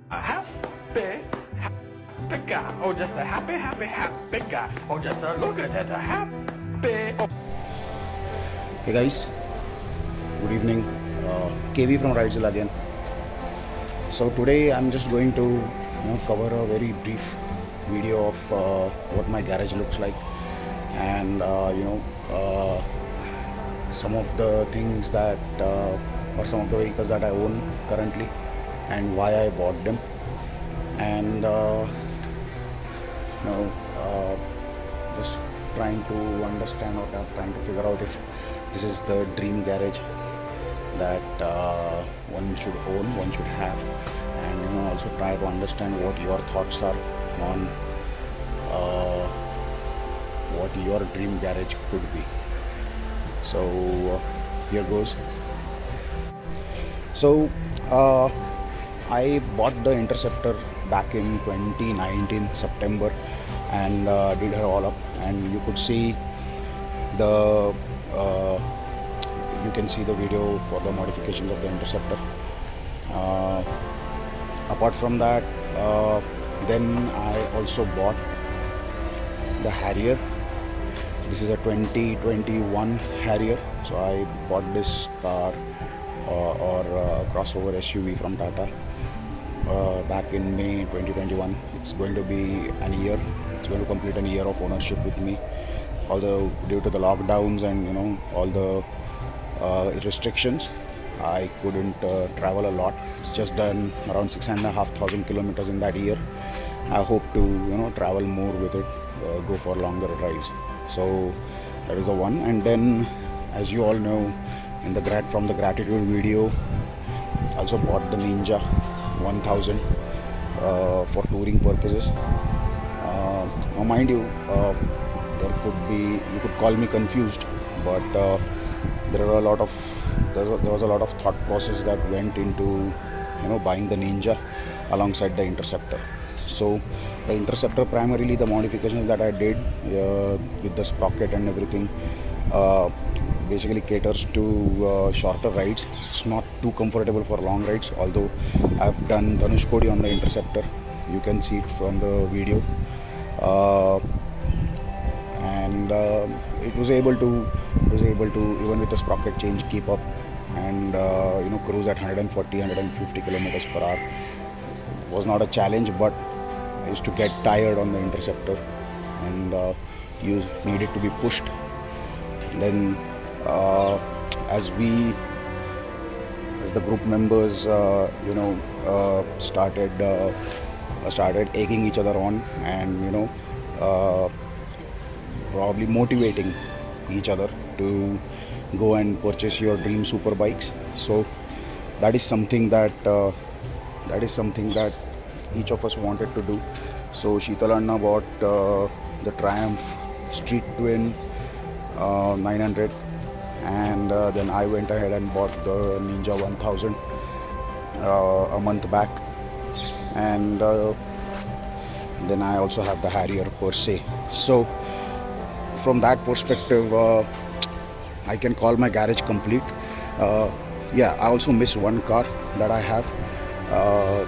A happy guy. Oh, just a happy guy. Oh, just a look at that, a happy. Oh. Hey guys, good evening. KV from RideZilla again. So today I'm just going to cover a very brief video of what my garage looks like, and some of the things that or some of the vehicles that I own currently and why I bought them, and just trying to understand or trying to figure out if this is the dream garage that one should own, one should have, and also try to understand what your thoughts are on what your dream garage could be. So here goes. So I bought the Interceptor back in 2019 September and did her all up, and you could see the you can see the video for the modifications of the Interceptor. Apart from that, then I also bought the Harrier. This is a 2021 Harrier. So I bought this car or crossover SUV from Tata back in May 2021. It's going to be an year. It's going to complete a year of ownership with me. Although due to the lockdowns and all the restrictions, I couldn't travel a lot. It's just done around 6,500 kilometers in that year. I hope to travel more with it, go for longer drives. So that is the one. And then, as you all know, from the gratitude video, also bought the Ninja 1000 for touring purposes. Now mind you, you could call me confused, but there was a lot of thought process that went into buying the Ninja alongside the Interceptor. So the Interceptor, primarily the modifications that I did with the sprocket and everything, basically caters to shorter rides. It's not too comfortable for long rides, although I've done Dhanush Kodi on the Interceptor. You can see it from the video. And it was able to even with the sprocket change keep up and cruise at 140-150 kilometers per hour. Was not a challenge, but I used to get tired on the Interceptor and you needed to be pushed. Then as the group members started egging each other on and probably motivating each other to go and purchase your dream super bikes. So that is something that each of us wanted to do. So Sheetalanna bought the Triumph Street Twin 900, and then I went ahead and bought the Ninja 1000 a month back, and then I also have the Harrier per se. So from that perspective, I can call my garage complete. I also miss one car that I have.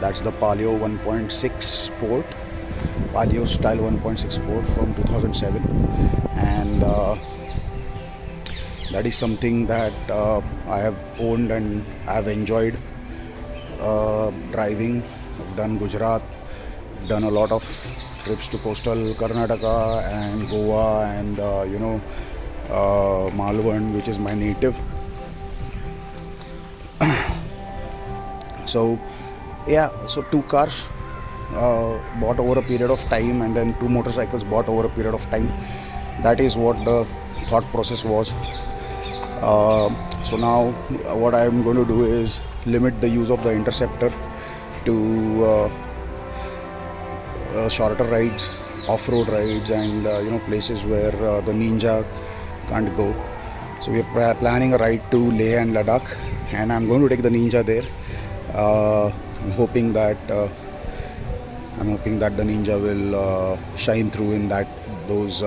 That's the Palio 1.6 Sport, Palio Stile 1.6 Sport from 2007, and that is something that I have owned and I have enjoyed driving. I've done Gujarat, done a lot of trips to coastal Karnataka and Goa and Malvan, which is my native. So two cars bought over a period of time, and then two motorcycles bought over a period of time. That is what the thought process was. So now what I am going to do is limit the use of the Interceptor to shorter rides, off-road rides, and places where the Ninja can't go. So we are planning a ride to Leh and Ladakh, and I'm going to take the Ninja there. I'm hoping that the Ninja will shine through in those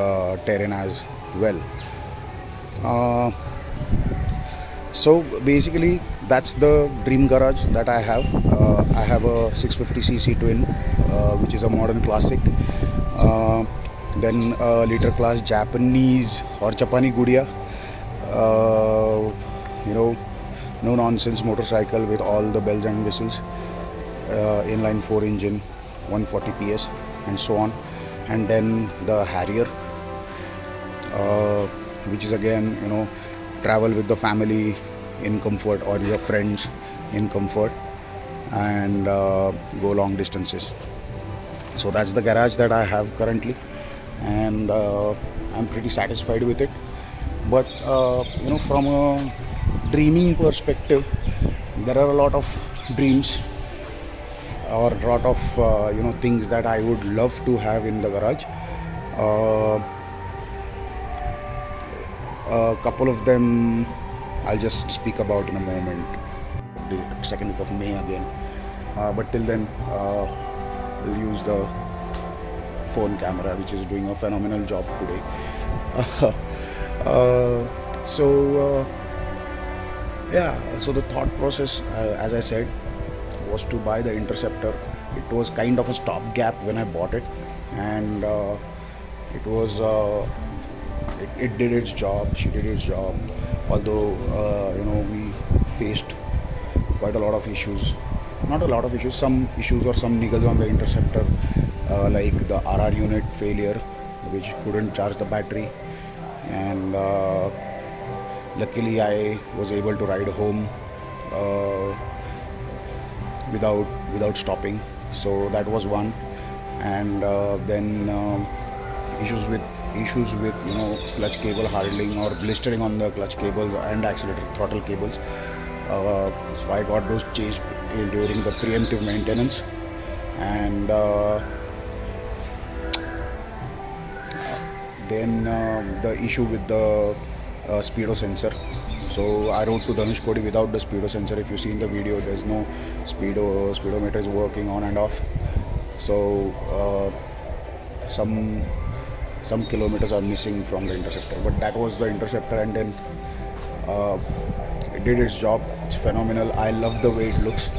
terrain as well. So basically, that's the dream garage that I have. I have a 650cc twin, which is a modern classic. Uh, then a liter class Japanese or Japani Gudia. Uh, you know, no nonsense motorcycle with all the bells and whistles. Inline 4 engine, 140 PS, and so on. And then the Harrier, which is again, travel with the family in comfort or your friends in comfort, and go long distances. So that's the garage that I have currently, and I'm pretty satisfied with it. But from a dreaming perspective, there are a lot of dreams or a lot of things that I would love to have in the garage. A couple of them I'll just speak about in a moment. The second week of May again. But till then, we'll use the phone camera, which is doing a phenomenal job today. So the thought process, as I said, was to buy the Interceptor. It was kind of a stopgap when I bought it, and it was it did its job. She did its job. Although we faced quite a lot of issues, not a lot of issues, some issues or some niggles on the Interceptor, like the RR unit failure, which couldn't charge the battery, and luckily I was able to ride home without stopping. So that was one. And then issues with clutch cable hardening or blistering on the clutch cable and accelerator throttle cables. So I got those changed during the preemptive maintenance. And then the issue with the speedo sensor. So I rode to Dhanush Kodi without the speedo sensor. If you see in the video, there's no speedometer is working on and off. So some kilometers are missing from the Interceptor, but that was the Interceptor, and then it did its job. It's phenomenal. I love the way it looks.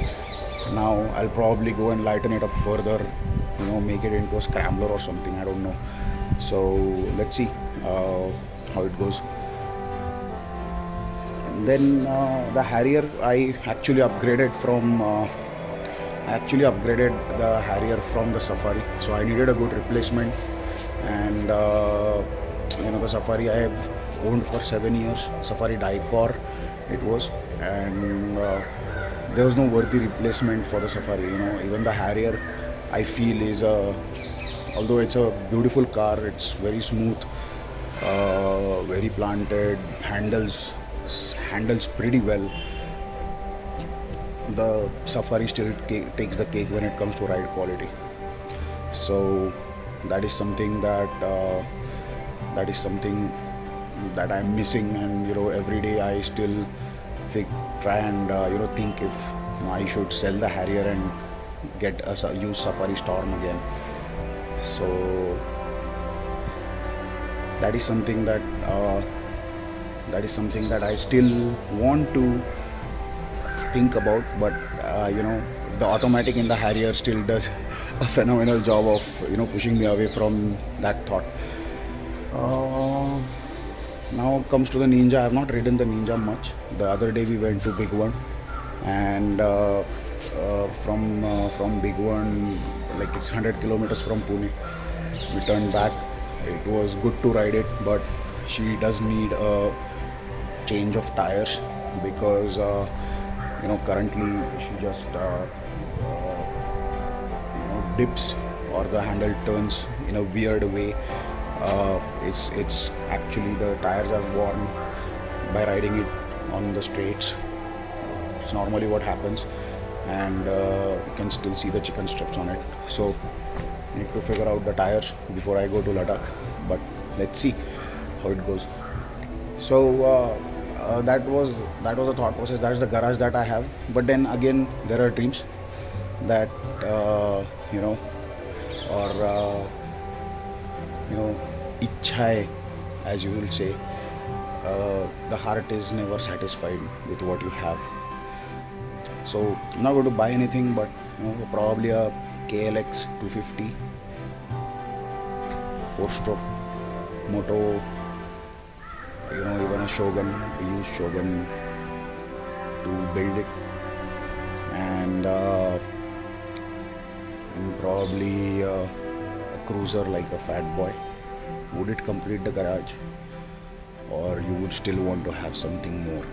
Now I'll probably go and lighten it up further, make it into a scrambler or something, I don't know. So let's see how it goes. And then the Harrier, I actually upgraded the Harrier from the Safari, so I needed a good replacement. And the Safari I have owned for 7 years, Safari Dicor it was, and there was no worthy replacement for the Safari. Even the Harrier, I feel, is although it's a beautiful car, it's very smooth, very planted, handles pretty well. The Safari still takes the cake when it comes to ride quality. So that is something that I'm missing, and every day I still try and think if I should sell the Harrier and get a used Safari Storm again. So that is something that I still want to think about, but the automatic in the Harrier still does a phenomenal job of pushing me away from that thought. Now comes to the Ninja. I have not ridden the Ninja much. The other day we went to Big One, and from Big One, like it's 100 kilometers from Pune. We turned back. It was good to ride it, but she does need a change of tires because currently she just dips, or the handle turns in a weird way. It's actually the tires are worn by riding it on the straights. It's normally what happens, and you can still see the chicken strips on it. So I need to figure out the tires before I go to Ladakh, but let's see how it goes. So that was the thought process. That's the garage that I have. But then again, there are dreams that इच्छाएं, as you will say, the heart is never satisfied with what you have. So I'm not going to buy anything, but probably a KLX 250 4-stroke moto, even a Shogun. We use Shogun to build it, and probably a cruiser like a Fat Boy. Would it complete the garage, or you would still want to have something more?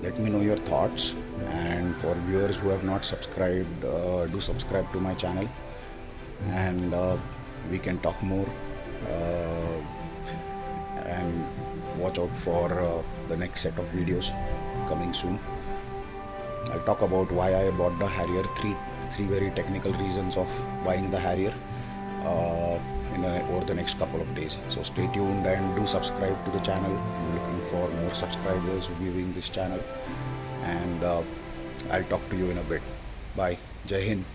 Let me know your thoughts, and for viewers who have not subscribed, do subscribe to my channel, and we can talk more, and watch out for the next set of videos coming soon. I'll talk about why I bought the Harrier, three very technical reasons of buying the Harrier over the next couple of days. So stay tuned and do subscribe to the channel. I'm looking for more subscribers viewing this channel, and I'll talk to you in a bit. Bye. Jai Hind.